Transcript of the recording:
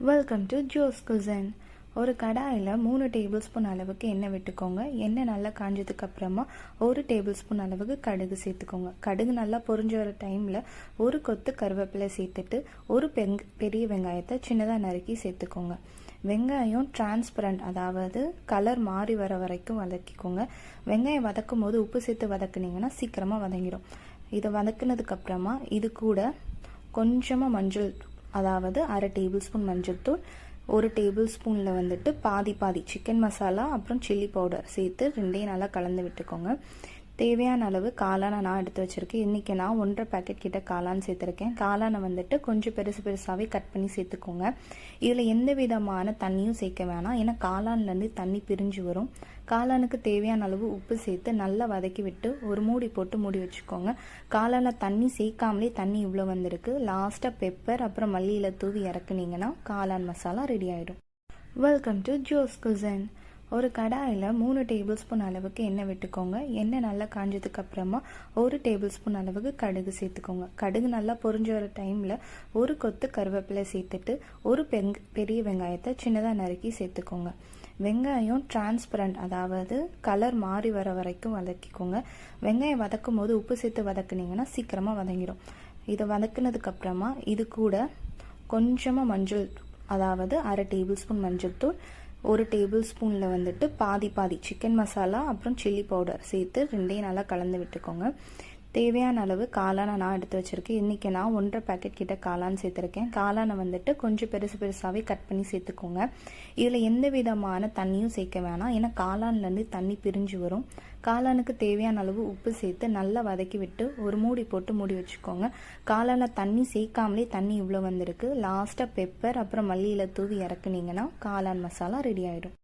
Welcome to Jo's cuisine. ஒரு கடாயில் 3 table spoon அளவுக்கு எண்ணெய் விட்டுக்கோங்க. எண்ணெய் நல்லா காஞ்சதுக்கு அப்புறமா 1 டேபிள் ஸ்பூன் அளவுக்கு கடுகு சேர்த்துக்கோங்க. கடுகு நல்லா பொரிஞ்சு வர டைமில் ஒரு கொத்து கருவேப்பிலை சேர்த்துட்டு ஒரு பெரிய வெங்காயத்தை சின்னதாக நறுக்கி சேர்த்துக்கோங்க. வெங்காயம் டிரான்ஸ்பரண்ட், அதாவது கலர் மாறி வர வரைக்கும் வதக்கிக்கோங்க. வெங்காயம் வதக்கும் போது உப்பு சேர்த்து வதக்குனீங்கன்னா சீக்கிரமாக வதங்கிடும். இதை வதக்குனதுக்கப்புறமா இது கூட கொஞ்சமாக மஞ்சள், அதாவது அரை டேபிள் ஸ்பூன் மஞ்சள் தூள், 1 டேபிள் ஸ்பூனில் பாதி சிக்கன் மசாலா அப்புறம் சில்லி பவுடர் சேர்த்து ரெண்டையும் நல்லா கலந்து விட்டுக்கோங்க. தேவையான அளவு காளானை நான் எடுத்து வச்சுருக்கேன். இன்றைக்கி நான் 1.5 பேக்கெட் கிட்ட காளான் சேர்த்துருக்கேன். காளானை கொஞ்சம் பெருசாகவே கட் பண்ணி சேர்த்துக்கோங்க. இதில் எந்த விதமான தண்ணியும் சேர்க்க வேணாம், ஏன்னா காளான்லேருந்து தண்ணி பிரிஞ்சு வரும். காளானுக்கு தேவையான அளவு உப்பு சேர்த்து நல்லா வதக்கி விட்டு ஒரு மூடி போட்டு மூடி வச்சுக்கோங்க. காளானில் தண்ணி சேர்க்காமலே தண்ணி இவ்வளோ வந்திருக்கு. லாஸ்ட்டாக பெப்பர் அப்புறம் மல்லியில் தூவி இறக்குனீங்கன்னா காளான் மசாலா ரெடி ஆகிடும். Welcome to Jo's cuisine. ஒரு கடாயில் 3 டேபிள் ஸ்பூன் அளவுக்கு எண்ணெய் விட்டுக்கோங்க. எண்ணெய் நல்லா காஞ்சதுக்கு அப்புறமா 1 டேபிள் ஸ்பூன் அளவுக்கு கடுகு சேர்த்துக்கோங்க. கடுகு நல்லா பொரிஞ்சு வர டைமில் ஒரு கொத்து கருவேப்பிலை சேர்த்துட்டு ஒரு பெரிய வெங்காயத்தை சின்னதாக நறுக்கி சேர்த்துக்கோங்க. வெங்காயம் டிரான்ஸ்பரண்ட், அதாவது கலர் மாறி வர வரைக்கும் வதக்கிக்கோங்க. வெங்காயம் வதக்கும் போது உப்பு சேர்த்து வதக்குனீங்கன்னா சீக்கிரமாக வதங்கிடும். இதை வதக்குனதுக்கப்புறமா இது கூட கொஞ்சமாக மஞ்சள், அதாவது அரை டேபிள் ஸ்பூன் மஞ்சள் தூள், 1 டேபிள் ஸ்பூனில் பாதி சிக்கன் மசாலா அப்புறம் சில்லி பவுடர் சேர்த்து ரெண்டையும் நல்லா கலந்து விட்டுக்கோங்க. தேவையான அளவு காளானை நான் எடுத்து வச்சுருக்கேன். இன்றைக்கி நான் 1.5 பேக்கெட் கிட்ட காளான் சேர்த்துருக்கேன். காளானை கொஞ்சம் பெருசாகவே கட் பண்ணி சேர்த்துக்கோங்க. இதில் எந்த விதமான தண்ணியும் சேர்க்க வேணாம், ஏன்னா காளான்லேருந்து தண்ணி பிரிஞ்சு வரும். காளானுக்கு தேவையான அளவு உப்பு சேர்த்து நல்லா வதக்கி விட்டு ஒரு மூடி போட்டு மூடி வச்சுக்கோங்க. காளானில் தண்ணி சேர்க்காமலே தண்ணி இவ்வளோ வந்திருக்கு. லாஸ்ட்டாக பெப்பர் அப்புறம் மல்லியில் தூவி இறக்குனீங்கன்னா காளான் மசாலா ரெடி ஆகிடும்.